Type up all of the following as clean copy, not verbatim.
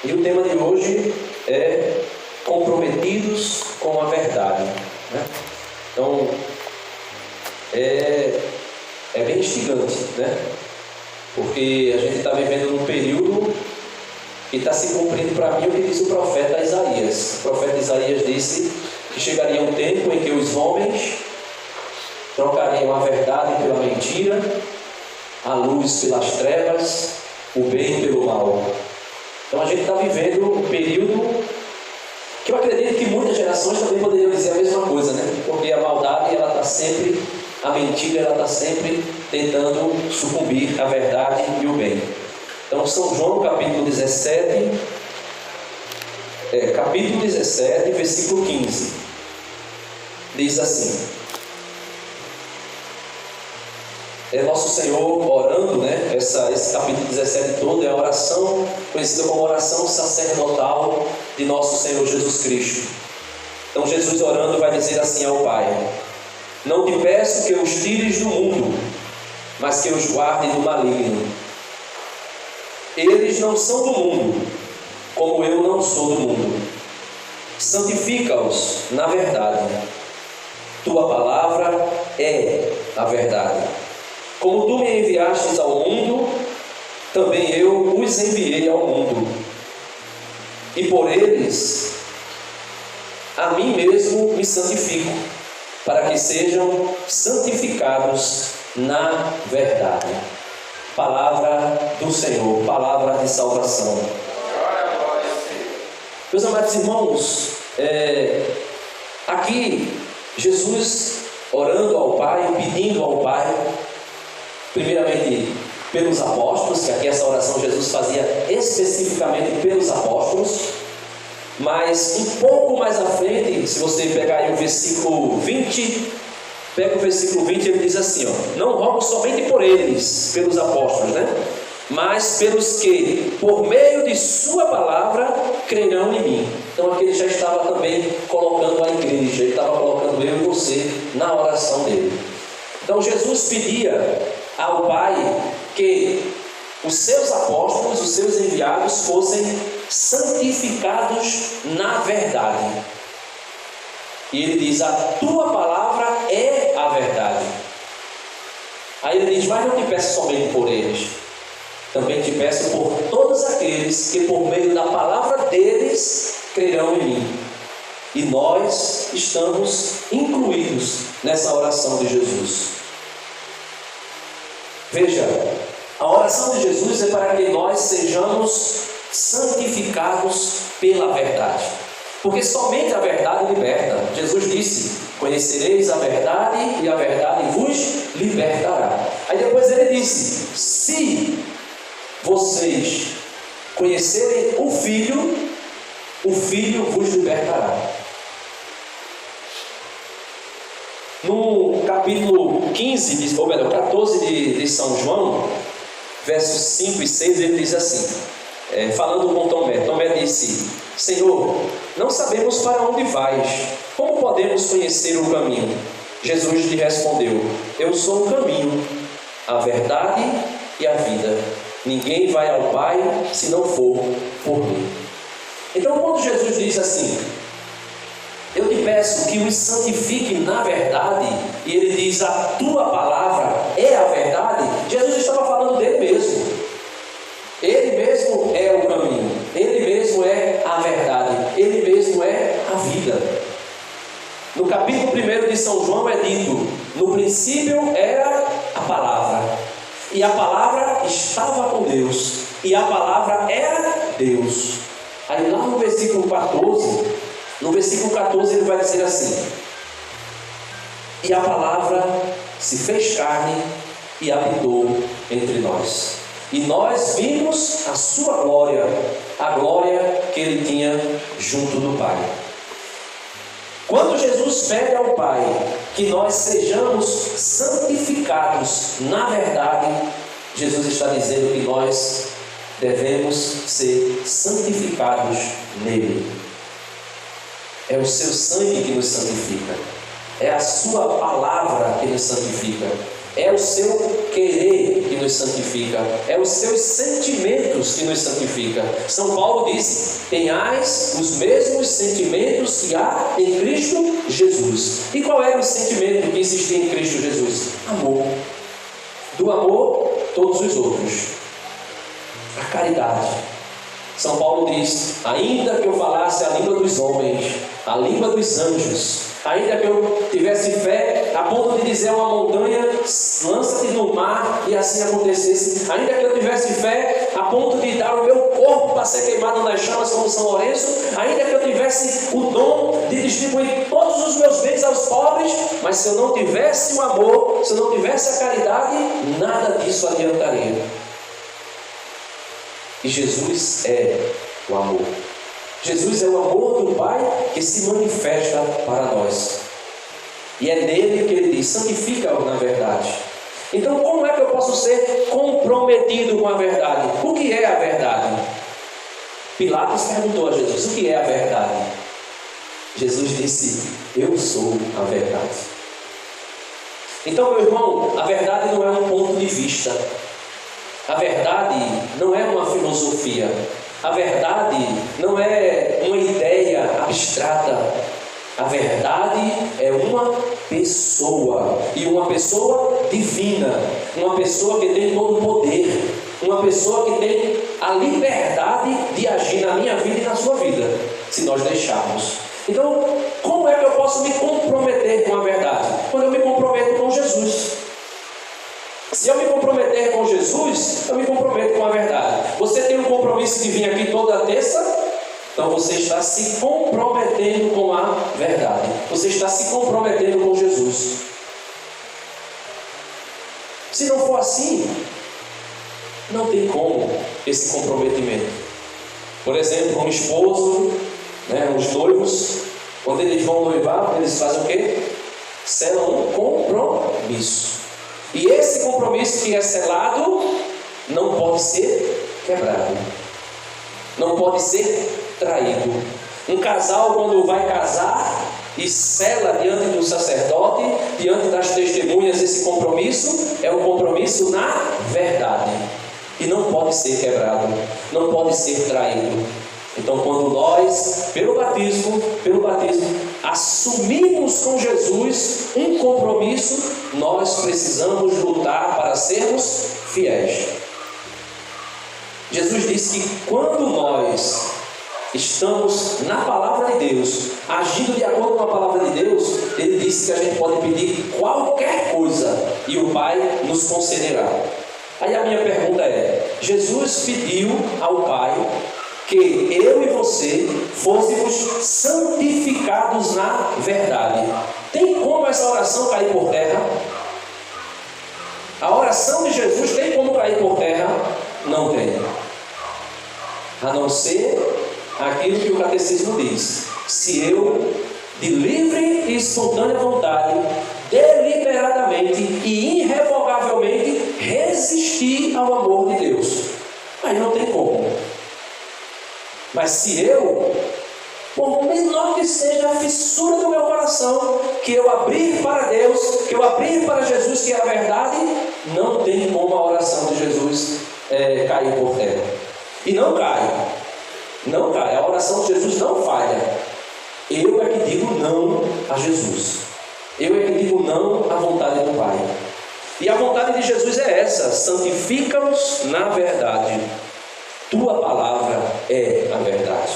E o tema de hoje é comprometidos com a verdade, né? Então, é bem instigante, né? Porque a gente está vivendo num período que está se cumprindo para mim o que diz o profeta Isaías. O profeta Isaías disse que chegaria um tempo em que os homens trocariam a verdade pela mentira, a luz pelas trevas, o bem pelo mal. Então a gente está vivendo um período que eu acredito que muitas gerações também poderiam dizer a mesma coisa, né? Porque a maldade, ela está sempre, a mentira, ela está sempre tentando sucumbir à verdade e o bem. Então São João capítulo 17, versículo 15, diz assim: Nosso Senhor orando, né? Esse capítulo 17 todo é a oração conhecida como oração sacerdotal de nosso Senhor Jesus Cristo. Então Jesus orando vai dizer assim ao Pai: Não te peço que os tires do mundo, mas que os guarde do maligno. Eles não são do mundo, como eu não sou do mundo. Santifica-os na verdade. Tua palavra é a verdade. Como tu me enviastes ao mundo, também eu os enviei ao mundo. E por eles, a mim mesmo me santifico, para que sejam santificados na verdade. Palavra do Senhor, palavra de salvação. Meus amados irmãos, aqui Jesus orando ao Pai, pedindo ao Pai, primeiramente pelos apóstolos, que aqui essa oração Jesus fazia especificamente pelos apóstolos, mas um pouco mais à frente, se você pegar aí o versículo 20, pega o versículo 20, ele diz assim, não rogo somente por eles, pelos apóstolos, né? Mas pelos que, por meio de sua palavra, crerão em mim. Então aqui ele já estava também colocando a igreja, ele estava colocando eu e você na oração dele. Então Jesus pedia ao Pai que os seus apóstolos, os seus enviados, fossem santificados na verdade. E ele diz: a tua palavra é a verdade. Aí ele diz: mas não te peço somente por eles, também te peço por todos aqueles que por meio da palavra deles crerão em mim. E nós estamos incluídos nessa oração de Jesus. Veja, a oração de Jesus é para que nós sejamos santificados pela verdade, porque somente a verdade liberta. Jesus disse: conhecereis a verdade e a verdade vos libertará. Aí depois ele disse: se vocês conhecerem o Filho vos libertará. No capítulo 14 de São João, versos 5 e 6, ele diz assim, falando com Tomé. Tomé disse: Senhor, não sabemos para onde vais, como podemos conhecer o caminho? Jesus lhe respondeu: eu sou o caminho, a verdade e a vida. Ninguém vai ao Pai se não for por mim. Então quando Jesus diz assim: eu te peço que os santifique na verdade, e ele diz: a tua palavra é a verdade, Jesus estava falando dele mesmo. Ele mesmo é o caminho, ele mesmo é a verdade, ele mesmo é a vida. No capítulo 1 de São João é dito: no princípio era a palavra, e a palavra estava com Deus, e a palavra era Deus. Aí lá no versículo 14 ele vai dizer assim: e a palavra se fez carne e habitou entre nós, e nós vimos a sua glória, a glória que ele tinha junto do Pai. Quando Jesus pede ao Pai que nós sejamos santificados na verdade, Jesus está dizendo que nós devemos ser santificados nele. É o seu sangue que nos santifica, é a sua palavra que nos santifica. É o seu querer que nos santifica, é os seus sentimentos que nos santifica. São Paulo disse: tenhais os mesmos sentimentos que há em Cristo Jesus. E qual era o sentimento que existia em Cristo Jesus? Amor. Do amor, todos os outros. A caridade. São Paulo diz: ainda que eu falasse a língua dos homens, a língua dos anjos, ainda que eu tivesse fé a ponto de dizer a uma montanha: lança-te no mar, e assim acontecesse, ainda que eu tivesse fé a ponto de dar o meu corpo para ser queimado nas chamas como São Lourenço, ainda que eu tivesse o dom de distribuir todos os meus bens aos pobres, mas se eu não tivesse o amor, se eu não tivesse a caridade, nada disso adiantaria. E Jesus é o amor. Jesus é o amor do Pai que se manifesta para nós. E é nele que ele diz: santifica-o na verdade. Então, como é que eu posso ser comprometido com a verdade? O que é a verdade? Pilatos perguntou a Jesus: o que é a verdade? Jesus disse: eu sou a verdade. Então, meu irmão, a verdade não é um ponto de vista. A verdade não é uma filosofia. A verdade não é uma ideia abstrata. A verdade é uma pessoa, e uma pessoa divina, uma pessoa que tem todo o poder, uma pessoa que tem a liberdade de agir na minha vida e na sua vida, se nós deixarmos. Então, como é que eu posso me comprometer com a verdade? Quando eu me comprometo com Jesus. Se eu me comprometer com Jesus, eu me comprometo com a verdade. Você tem um compromisso de vir aqui toda terça? Então você está se comprometendo com a verdade. Você está se comprometendo com Jesus. Se não for assim, não tem como esse comprometimento. Por exemplo, um esposo, os noivos, quando eles vão noivar, eles fazem o quê? Selam um compromisso. E esse compromisso que é selado não pode ser quebrado, não pode ser traído. Um casal, quando vai casar e sela diante do sacerdote, diante das testemunhas, esse compromisso é um compromisso na verdade, e não pode ser quebrado, não pode ser traído. Então, quando nós, pelo batismo, assumimos com Jesus um compromisso, nós precisamos lutar para sermos fiéis. Jesus disse que quando nós estamos na palavra de Deus, agindo de acordo com a palavra de Deus, ele disse que a gente pode pedir qualquer coisa e o Pai nos concederá. Aí a minha pergunta é: Jesus pediu ao Pai que eu e você fôssemos santificados na verdade. Tem como essa oração cair por terra? A oração de Jesus tem como cair por terra? Não tem. A não ser aquilo que o catecismo diz: se eu, de livre e espontânea vontade, deliberadamente e irrevogavelmente resistir ao amor de Deus, aí não tem como. Mas se eu, por menor que seja a fissura do meu coração, que eu abrir para Deus, que eu abrir para Jesus, que é a verdade, não tem como a oração de Jesus cair por terra. E não cai. Não cai. A oração de Jesus não falha. Eu é que digo não a Jesus. Eu é que digo não à vontade do Pai. E a vontade de Jesus é essa: santifica-nos na verdade. Tua palavra é a verdade.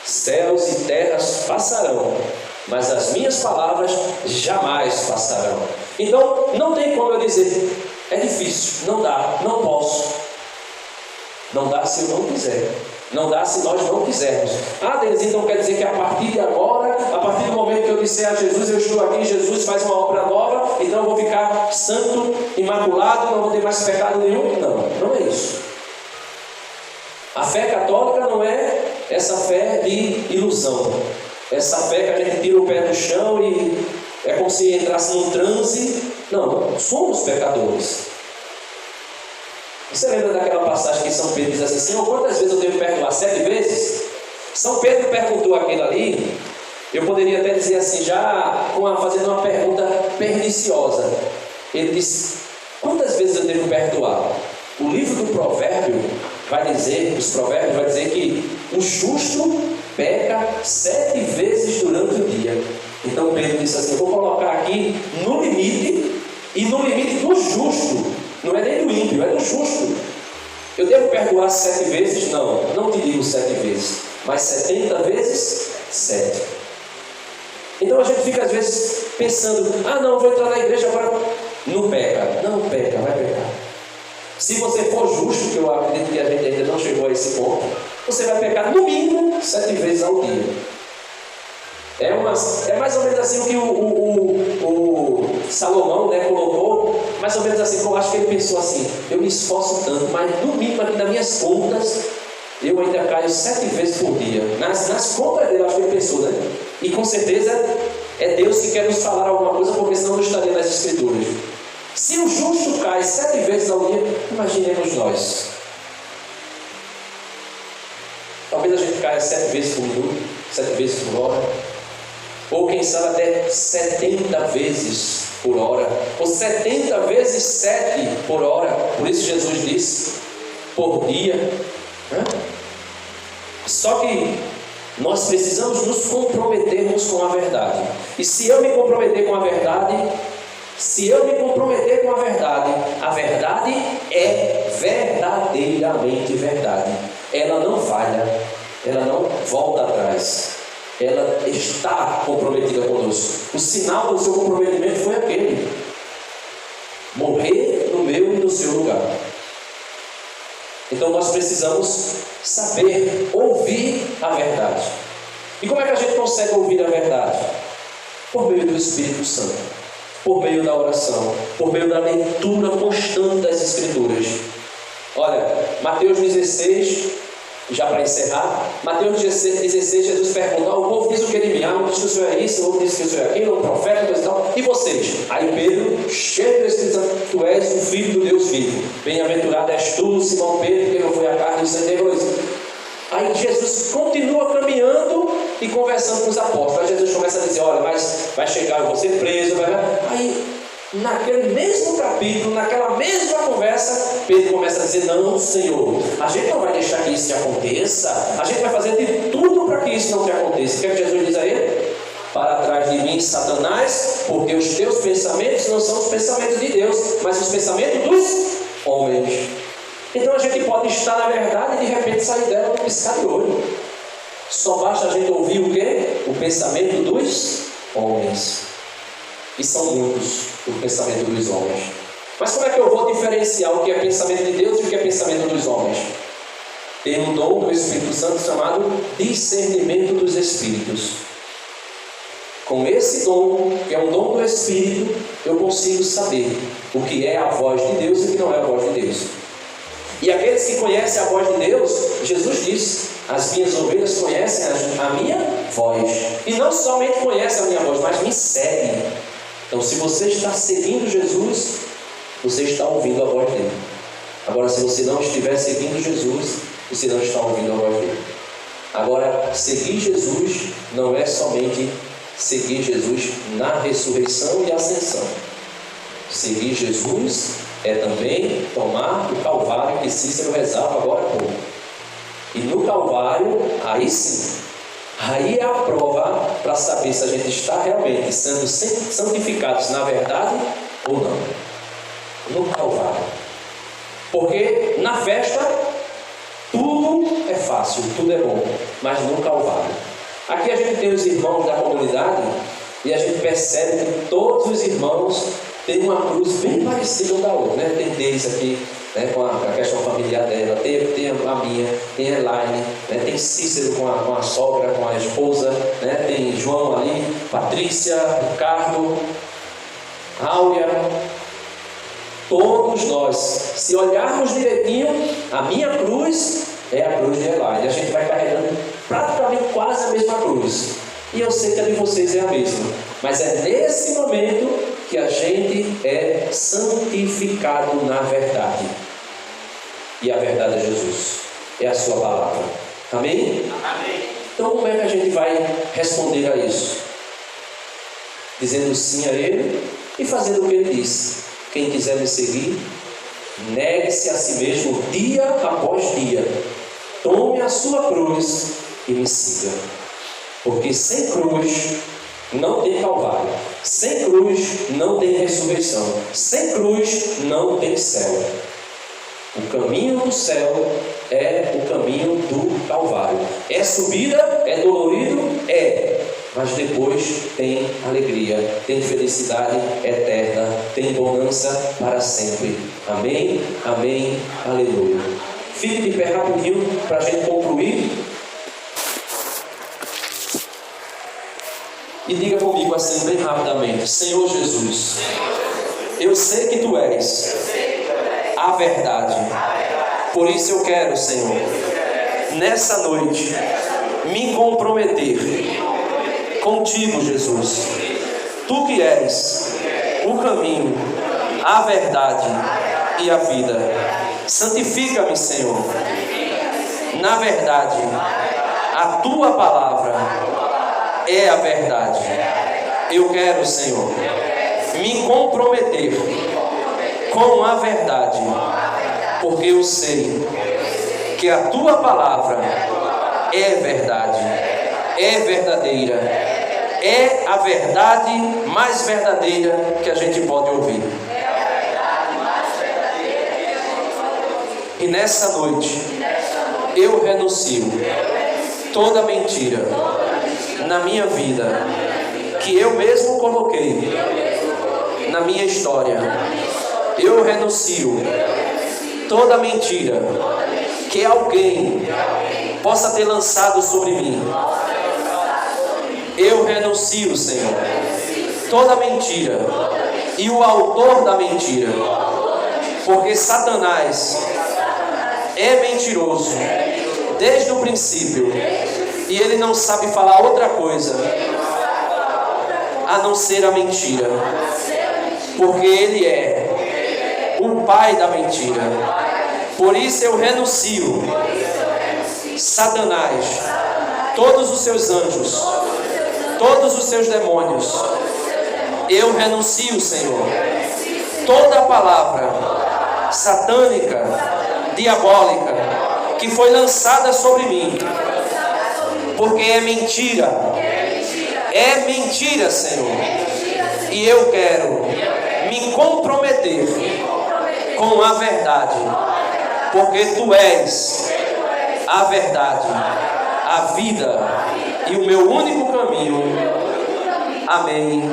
Céus e terras passarão, mas as minhas palavras jamais passarão. Então, não tem como eu dizer: é difícil, não dá, não posso. Não dá se eu não quiser. Não dá se nós não quisermos. Denis, então quer dizer que a partir de agora, a partir do momento que eu disser a Jesus: eu estou aqui, Jesus faz uma obra nova, então eu vou ficar santo, imaculado, não vou ter mais pecado nenhum? Não, não é isso. A fé católica não é essa fé de ilusão, essa fé que a gente tira o pé do chão e é como se entrasse num transe. Não, somos pecadores. Você lembra daquela passagem que São Pedro diz assim: Senhor, quantas vezes eu devo perdoar? 7 vezes? São Pedro perguntou aquilo ali. Eu poderia até dizer assim, já fazendo uma pergunta perniciosa. Ele disse: vezes eu devo perdoar? O livro do provérbio vai dizer, os provérbios vai dizer que o justo peca 7 vezes durante o dia. Então Pedro disse assim, eu vou colocar aqui no limite, e no limite do justo, não é nem do ímpio, é do justo. Eu devo perdoar 7 vezes? Não te digo 7 vezes, mas 70 vezes 7. Então a gente fica às vezes pensando, não, vou entrar na igreja agora. Não peca, vai pecar. Se você for justo, que eu acredito que a gente ainda não chegou a esse ponto, você vai pecar no mínimo 7 vezes ao dia. É mais ou menos assim o que o Salomão, né, colocou, mais ou menos assim, eu acho que ele pensou assim, eu me esforço tanto, mas no mínimo aqui nas minhas contas, eu ainda caio 7 vezes por dia. Nas contas dele, acho que ele pensou, né? E com certeza é Deus que quer nos falar alguma coisa, porque senão não estaria nas Escrituras. Se o justo cai 7 vezes ao dia, imaginemos nós. Talvez a gente caia 7 vezes por minuto, 7 vezes por hora, ou quem sabe até 70 vezes por hora, ou 70 vezes 7 por hora. Por isso Jesus disse, por dia. Só que nós precisamos nos comprometermos com a verdade. E se eu me comprometer com a verdade, a verdade é verdadeiramente verdade. Ela não falha, ela não volta atrás. Ela está comprometida conosco. O sinal do seu comprometimento foi aquele: morrer no meu e no seu lugar. Então nós precisamos saber ouvir a verdade. E como é que a gente consegue ouvir a verdade? Por meio do Espírito Santo, por meio da oração, por meio da leitura constante das Escrituras. Olha, Mateus 16, já para encerrar, Mateus 16, Jesus pergunta, o povo diz o que ele me ama, diz que o Senhor é isso, o outro diz que o Senhor é aquilo, o profeta, coisa e tal, e vocês? Aí Pedro, cheio do Espírito Santo, tu és o Filho do Deus vivo, bem-aventurado és tu, Simão Pedro, que não foi a carne e o sangue. Aí Jesus continua caminhando e conversando com os apóstolos. Aí Jesus começa a dizer, olha, mas vai chegar, eu vou ser preso, Aí, naquele mesmo capítulo, naquela mesma conversa, Pedro começa a dizer, não, Senhor, a gente não vai deixar que isso te aconteça, a gente vai fazer de tudo para que isso não te aconteça. O que é que Jesus diz a ele? Para trás de mim, Satanás, porque os teus pensamentos não são os pensamentos de Deus, mas os pensamentos dos homens. Então a gente pode estar na verdade e de repente sair dela no piscar de olho. Só basta a gente ouvir o quê? O pensamento dos homens. E são muitos o pensamento dos homens. Mas como é que eu vou diferenciar o que é pensamento de Deus e o que é pensamento dos homens? Tem um dom do Espírito Santo chamado discernimento dos Espíritos. Com esse dom, que é um dom do Espírito, eu consigo saber o que é a voz de Deus e o que não é a voz de Deus. E aqueles que conhecem a voz de Deus, Jesus disse, as minhas ovelhas conhecem a minha voz. E não somente conhecem a minha voz, mas me seguem. Então, se você está seguindo Jesus, você está ouvindo a voz dele. Agora, se você não estiver seguindo Jesus, você não está ouvindo a voz dele. Agora, seguir Jesus não é somente seguir Jesus na ressurreição e ascensão. Seguir Jesus é também tomar o Calvário que Cícero rezava agora há pouco. E no Calvário, aí sim, aí é a prova para saber se a gente está realmente sendo santificados na verdade ou não. No Calvário. Porque na festa tudo é fácil, tudo é bom, mas no Calvário. Aqui a gente tem os irmãos da comunidade e a gente percebe que todos os irmãos têm uma cruz bem parecida um da outra, né? Tem Deise aqui, né, com a questão familiar dela, tem a minha, tem a Elaine, né, tem Cícero com a sogra, com a esposa, né, tem João ali, Patrícia, Ricardo, Áurea. Todos nós, se olharmos direitinho, a minha cruz é a cruz de Elaine. A gente vai carregando praticamente quase a mesma cruz. E eu sei que a de vocês é a mesma. Mas é nesse momento que a gente é santificado na verdade. E a verdade é Jesus. É a sua palavra. Amém? Amém. Então como é que a gente vai responder a isso? Dizendo sim a Ele e fazendo o que Ele disse. Quem quiser me seguir, Negue-se a si mesmo dia após dia. Tome a sua cruz e me siga. Porque sem cruz não tem Calvário. Sem cruz não tem ressurreição. Sem cruz não tem céu. O caminho do céu é o caminho do Calvário. É subida, é dolorido, é. Mas depois tem alegria, tem felicidade eterna, tem bonança para sempre. Amém, amém, aleluia. Fique de pé rapidinho para a gente concluir. E diga comigo assim bem rapidamente: Senhor Jesus, eu sei que Tu és a verdade. Por isso eu quero, Senhor, nessa noite, me comprometer contigo, Jesus. Tu que és o caminho, a verdade e a vida. Santifica-me, Senhor. Na verdade, a Tua palavra é a verdade. Eu quero, Senhor, me comprometer com a verdade, porque eu sei que a Tua palavra é verdade, é verdadeira, é a verdade mais verdadeira que a gente pode ouvir. E nessa noite eu renuncio toda mentira na minha vida que eu mesmo coloquei na minha história. Eu renuncio toda mentira que alguém possa ter lançado sobre mim. Eu renuncio, Senhor, toda mentira e o autor da mentira, porque Satanás é mentiroso desde o princípio e ele não sabe falar outra coisa a não ser a mentira, porque ele é o pai da mentira. Por isso eu renuncio Satanás, todos os seus anjos, todos os seus demônios. Eu renuncio, Senhor, toda a palavra satânica, diabólica, que foi lançada sobre mim, porque é mentira. É mentira, Senhor. E eu quero me comprometer com a verdade, porque Tu és a verdade, a vida e o meu único caminho. Amém.